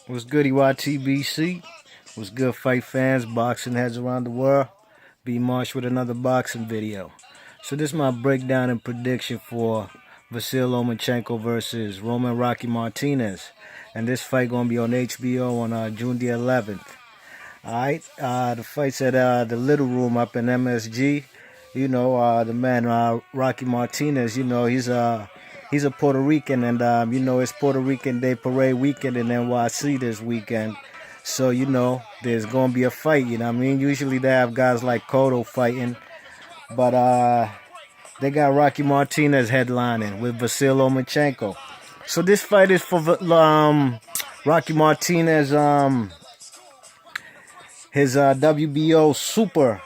What's good, EYTBC? What's good, fight fans, boxing heads around the world? B Marsh with another boxing video. So this is my breakdown and prediction for Vasyl Lomanchenko versus Rocky Martinez. And this fight going to be on HBO on June the 11th. Alright, the fight's at the Little Room up in MSG. You know, the man Rocky Martinez, you know, he's a Puerto Rican, and you know, it's Puerto Rican Day Parade weekend in NYC this weekend. So, you know, there's going to be a fight, you know what I mean? Usually they have guys like Cotto fighting, but they got Rocky Martinez headlining with Vasyl Lomanchenko. So this fight is for Rocky Martinez, his WBO Super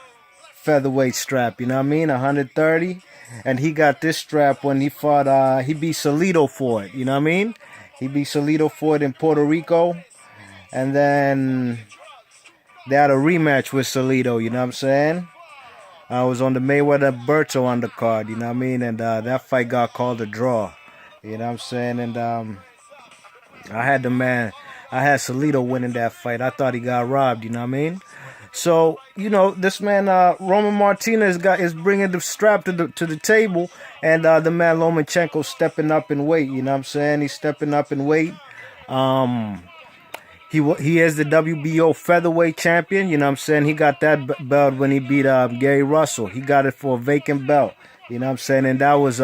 featherweight strap, you know what I mean? 130. And he got this strap when he fought, he beat Salido for it, you know what I mean? He beat Salido for it in Puerto Rico. And then they had a rematch with Salido, you know what I'm saying? I was on the Mayweather-Berto undercard, you know what I mean? And that fight got called a draw, you know what I'm saying? And I had Salido winning that fight. I thought he got robbed, you know what I mean? So, you know, this man, Roman Martinez is bringing the strap to the table, and the man Lomachenko stepping up in weight, you know what I'm saying? He's stepping up in weight. He is the WBO featherweight champion, you know what I'm saying? He got that belt when he beat Gary Russell. He got it for a vacant belt, you know what I'm saying? And that was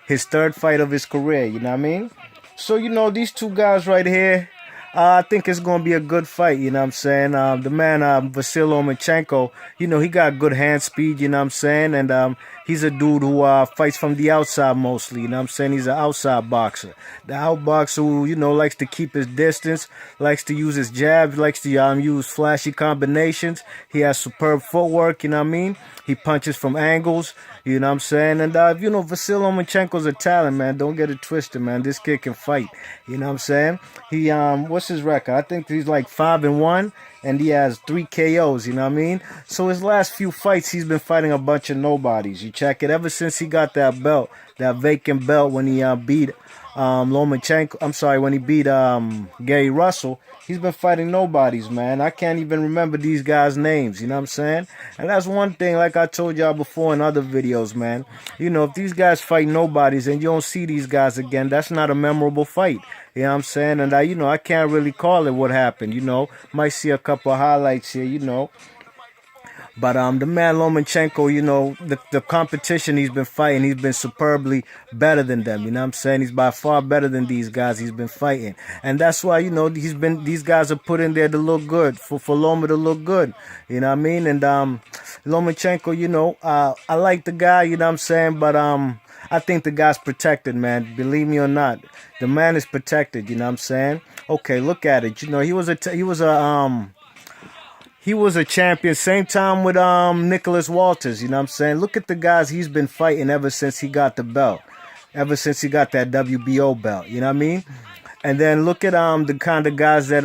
his third fight of his career, you know what I mean? So, you know, these two guys right here, I think it's going to be a good fight, you know what I'm saying? The man, Vasyl Lomachenko, you know, he got good hand speed, you know what I'm saying? And he's a dude who fights from the outside mostly, you know what I'm saying? He's an outside boxer. The outboxer who, you know, likes to keep his distance, likes to use his jabs, likes to use flashy combinations. He has superb footwork, you know what I mean? He punches from angles, you know what I'm saying? And, you know, Vasyl Lomachenko's a talent, man. Don't get it twisted, man. This kid can fight, you know what I'm saying? He, what's his record? I think he's like 5-1, and he has 3 KOs, you know what I mean? So his last few fights, he's been fighting a bunch of nobodies. You check it. Ever since he got that belt, that vacant belt when he beat when he beat Gary Russell, he's been fighting nobodies, man. I can't even remember these guys' names, you know what I'm saying? And that's one thing, like I told y'all before in other videos, man. You know, if these guys fight nobodies and you don't see these guys again, that's not a memorable fight. You know what I'm saying? And you know, I can't really call it what happened, you know. Might see a couple of highlights here, you know. But the man Lomachenko, you know, the competition he's been fighting, he's been superbly better than them. You know what I'm saying? He's by far better than these guys he's been fighting. And that's why, you know, these guys are put in there to look good, for Loma to look good. You know what I mean? And Lomachenko, you know, I like the guy, you know what I'm saying? But I think the guy's protected, man. Believe me or not, the man is protected, you know what I'm saying? Okay, look at it. You know, he was a champion, same time with Nicholas Walters, you know what I'm saying? Look at the guys he's been fighting ever since he got the belt. Ever since he got that WBO belt, you know what I mean? And then look at the kind of guys that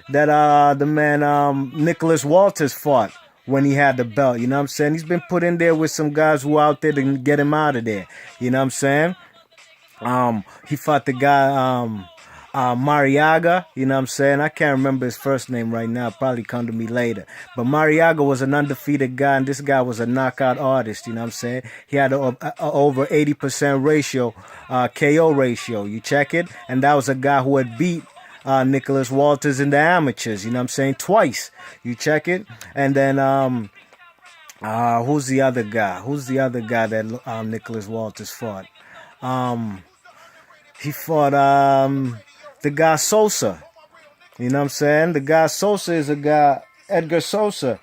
the man Nicholas Walters fought when he had the belt, you know what I'm saying? He's been put in there with some guys who are out there to get him out of there, you know what I'm saying? He fought the guy Mariaga, you know what I'm saying? I can't remember his first name right now. Probably come to me later. But Mariaga was an undefeated guy, and this guy was a knockout artist, you know what I'm saying? He had a over 80% ratio, KO ratio. You check it? And that was a guy who had beat Nicholas Walters in the amateurs, you know what I'm saying? Twice. You check it? And then who's the other guy? Who's the other guy that Nicholas Walters fought? He fought the guy Sosa. You know what I'm saying? The guy Sosa is a guy, Edgar Sosa.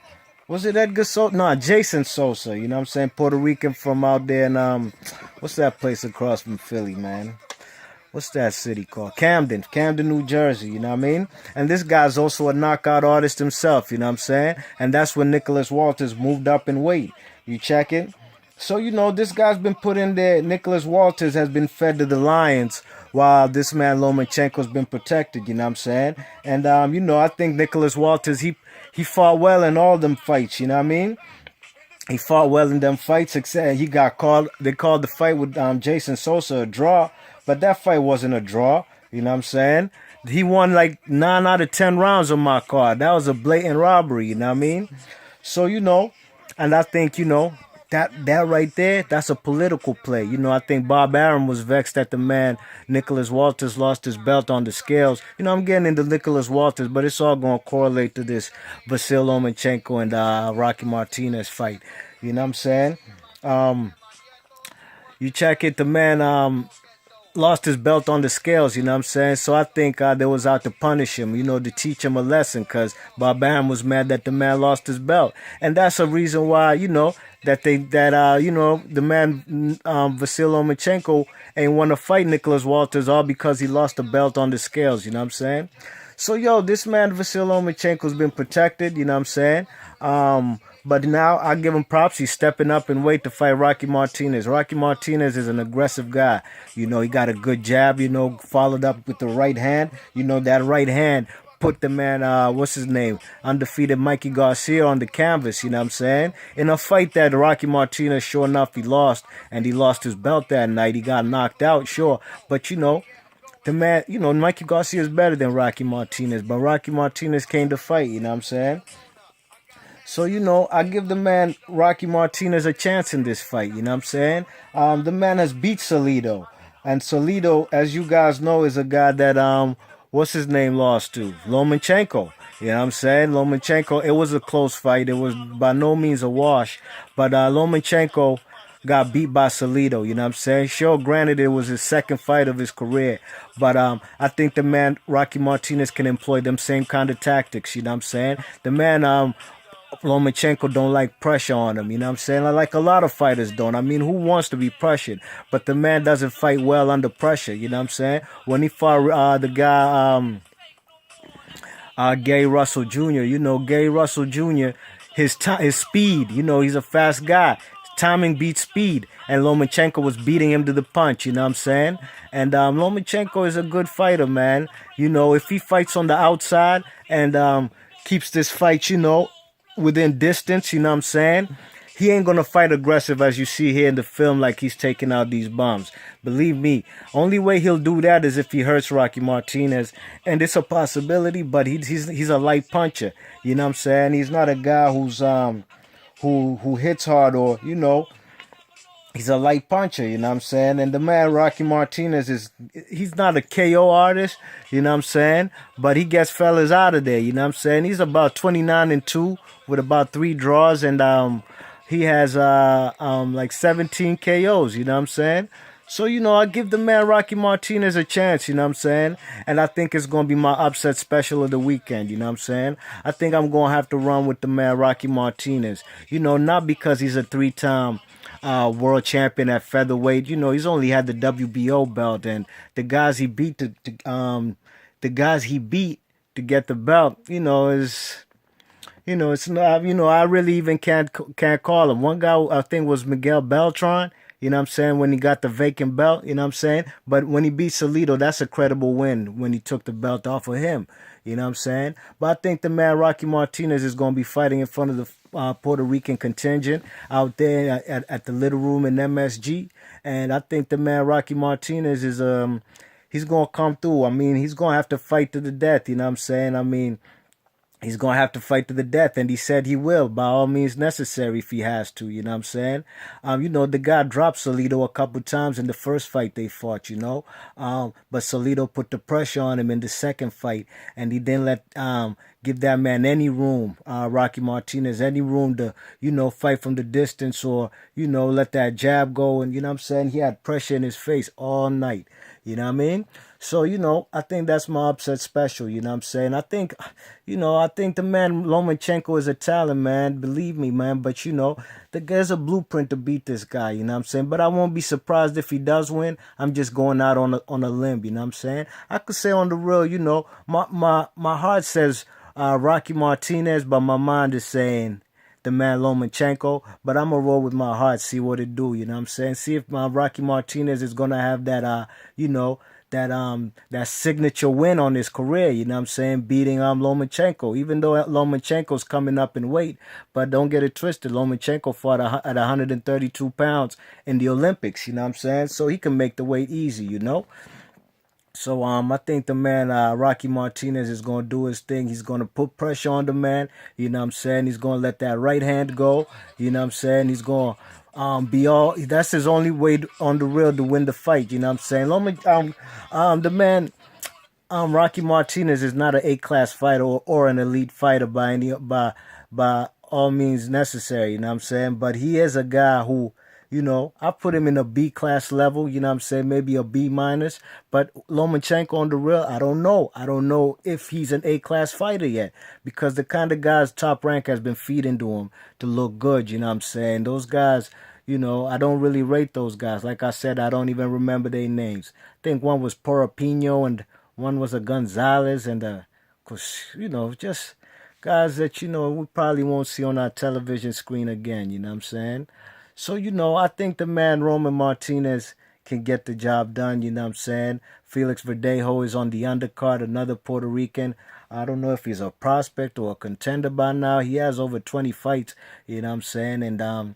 Was it Edgar Sosa? No, Jason Sosa. You know what I'm saying? Puerto Rican from out there in, what's that place across from Philly, man? What's that city called? Camden, New Jersey, you know what I mean? And this guy's also a knockout artist himself, you know what I'm saying? And that's when Nicholas Walters moved up in weight. You check it? So, you know, this guy's been put in there. Nicholas Walters has been fed to the lions while this man Lomachenko's been protected, you know what I'm saying? And, you know, I think Nicholas Walters, he fought well in all them fights, you know what I mean? He fought well in them fights, except he got called, they called the fight with Jason Sosa a draw, but that fight wasn't a draw. You know what I'm saying? He won like 9 out of 10 rounds on my card. That was a blatant robbery, you know what I mean? So, and I think, that right there, that's a political play. I think Bob Arum was vexed that the man, Nicholas Walters, lost his belt on the scales. I'm getting into Nicholas Walters, but it's all going to correlate to this Vasyl Lomanchenko and Rocky Martinez fight. You know what I'm saying? Um, you check it, the man lost his belt on the scales, you know what I'm saying? So I think they was out to punish him, to teach him a lesson, because Bob Arum was mad that the man lost his belt. And that's a reason why, the man Vasyl Lomachenko ain't want to fight Nicholas Walters, all because he lost the belt on the scales, you know what I'm saying? So, this man, Vasyl Lomachenko's been protected, you know what I'm saying? But now I give him props. He's stepping up in weight to fight Rocky Martinez. Rocky Martinez is an aggressive guy. He got a good jab, followed up with the right hand. That right hand put the man, what's his name, undefeated Mikey Garcia on the canvas, you know what I'm saying? In a fight that Rocky Martinez, sure enough, he lost, and he lost his belt that night. He got knocked out, sure. But, the man, Mikey Garcia is better than Rocky Martinez, but Rocky Martinez came to fight, you know what I'm saying? So, I give the man Rocky Martinez a chance in this fight, you know what I'm saying? The man has beat Salido. And Salido, as you guys know, is a guy that, what's his name, lost to? Lomachenko. You know what I'm saying? Lomachenko, it was a close fight. It was by no means a wash. But Lomachenko got beat by Salido, you know what I'm saying? Sure, granted, it was his second fight of his career. But I think the man, Rocky Martinez, can employ them same kind of tactics, you know what I'm saying? The man, Lomachenko don't like pressure on him, you know what I'm saying? Like a lot of fighters don't. I mean, who wants to be pressured? But the man doesn't fight well under pressure, you know what I'm saying? When he fought the guy, Gary Russell Jr., Gary Russell Jr., his speed, he's a fast guy. Timing beats speed, and Lomachenko was beating him to the punch, you know what I'm saying? And Lomachenko is a good fighter, man. If he fights on the outside and keeps this fight, within distance, you know what I'm saying? He ain't gonna fight aggressive as you see here in the film, like he's taking out these bombs. Believe me, only way he'll do that is if he hurts Rocky Martinez, and it's a possibility. But he's a light puncher, you know what I'm saying? He's not a guy who's who hits hard, or he's a light puncher, you know what I'm saying? And the man Rocky Martinez he's not a KO artist, you know what I'm saying? But he gets fellas out of there, you know what I'm saying? He's about 29-2 with about 3 draws, and he has like 17 KOs, you know what I'm saying? So, I give the man Rocky Martinez a chance, you know what I'm saying? And I think it's going to be my upset special of the weekend, you know what I'm saying? I think I'm going to have to run with the man Rocky Martinez. Not because he's a 3-time world champion at featherweight. He's only had the WBO belt, and the guys he beat the guys he beat to get the belt, is... it's not. I really even can't call him. One guy I think was Miguel Beltran. You know what I'm saying? When he got the vacant belt, you know what I'm saying? But when he beat Salido, that's a credible win when he took the belt off of him. You know what I'm saying? But I think the man Rocky Martinez is going to be fighting in front of the Puerto Rican contingent out there at the Little Room in MSG. And I think the man Rocky Martinez is he's going to come through. I mean, he's going to have to fight to the death. You know what I'm saying? I mean, he's going to have to fight to the death, and he said he will, by all means necessary, if he has to, you know what I'm saying? The guy dropped Salido a couple times in the first fight they fought, but Salido put the pressure on him in the second fight, and he didn't give that man any room, Rocky Martinez, any room to, fight from the distance or, let that jab go, and, you know what I'm saying? He had pressure in his face all night, you know what I mean? So, I think that's my upset special, you know what I'm saying? I think the man Lomachenko is a talent, man. Believe me, man. But, there's a blueprint to beat this guy, you know what I'm saying? But I won't be surprised if he does win. I'm just going out on a limb, you know what I'm saying? I could say on the real, my heart says Rocky Martinez, but my mind is saying the man Lomachenko. But I'm going to roll with my heart, see what it do, you know what I'm saying? See if my Rocky Martinez is going to have that, that signature win on his career, you know what I'm saying, beating Lomachenko, even though Lomachenko's coming up in weight. But don't get it twisted, Lomachenko fought at 132 pounds in the Olympics, you know what I'm saying, so he can make the weight easy, So I think the man Rocky Martinez is gonna do his thing. He's gonna put pressure on the man. You know what I'm saying? He's gonna let that right hand go. You know what I'm saying? He's gonna be all. That's his only way on the real to win the fight. You know what I'm saying? The man Rocky Martinez is not an A-class fighter or an elite fighter by all means necessary, you know what I'm saying? But he is a guy who, I put him in a B-class level, you know what I'm saying? Maybe a B minus. But Lomachenko on the real, I don't know. I don't know if he's an A-class fighter yet because the kind of guys Top Rank has been feeding to him to look good, you know what I'm saying? Those guys, I don't really rate those guys. Like I said, I don't even remember their names. I think one was Porapino and one was a Gonzalez and just guys that, we probably won't see on our television screen again, you know what I'm saying? So, I think the man Roman Martinez can get the job done, you know what I'm saying? Felix Verdejo is on the undercard, another Puerto Rican. I don't know if he's a prospect or a contender by now. He has over 20 fights, you know what I'm saying? And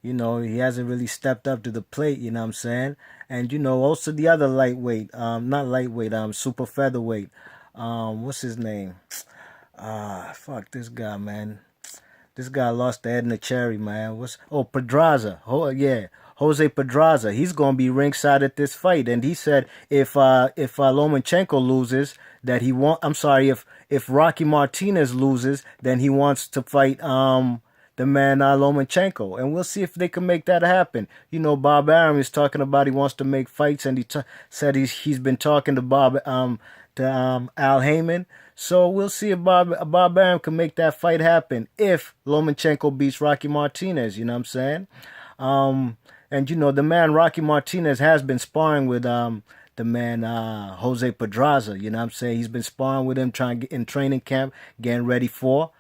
he hasn't really stepped up to the plate, you know what I'm saying? And, also the other lightweight, not lightweight, super featherweight. What's his name? Fuck this guy, man. This guy lost to Edna Cherry, man. Pedraza. Yeah, Jose Pedraza. He's gonna be ringside at this fight, and he said if Lomachenko loses, that he want. I'm sorry, if Rocky Martinez loses, then he wants to fight the man Lomachenko, and we'll see if they can make that happen. Bob Arum is talking about he wants to make fights, and he said he's been talking to Al Heyman. So we'll see if Bob Arum can make that fight happen if Lomachenko beats Rocky Martinez. You know what I'm saying? And the man Rocky Martinez has been sparring with the man Jose Pedraza. You know what I'm saying? He's been sparring with him, trying to get in training camp, getting ready for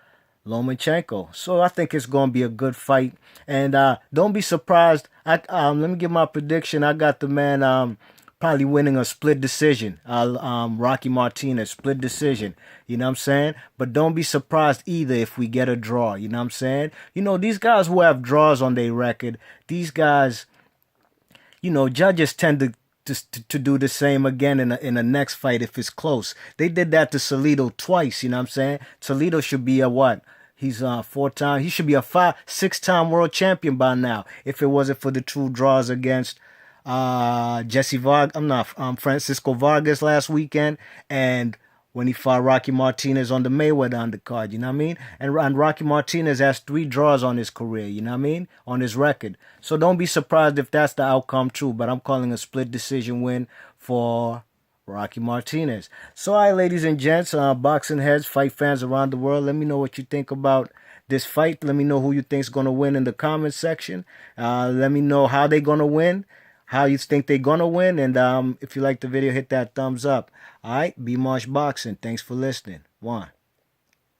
Lomachenko. So I think it's going to be a good fight. And don't be surprised. Let me give my prediction. I got the man probably winning a split decision. Rocky Martinez, split decision. You know what I'm saying? But don't be surprised either if we get a draw. You know what I'm saying? These guys who have draws on their record, these guys, judges tend to do the same again in the next fight if it's close. They did that to Salido twice, you know what I'm saying? Salido should be a what? He's 4-time. He should be a 6-time world champion by now if it wasn't for the two draws against Francisco Vargas last weekend, and when he fought Rocky Martinez on the Mayweather undercard, you know what I mean? And Rocky Martinez has 3 draws on his career, you know what I mean? On his record. So don't be surprised if that's the outcome too, but I'm calling a split decision win for Rocky Martinez. So, all right, ladies and gents, boxing heads, fight fans around the world, let me know what you think about this fight. Let me know who you think's going to win in the comment section. Let me know how they're going to win, how you think they're going to win. And if you like the video, hit that thumbs up. All right, B Marsh Boxing. Thanks for listening. 1.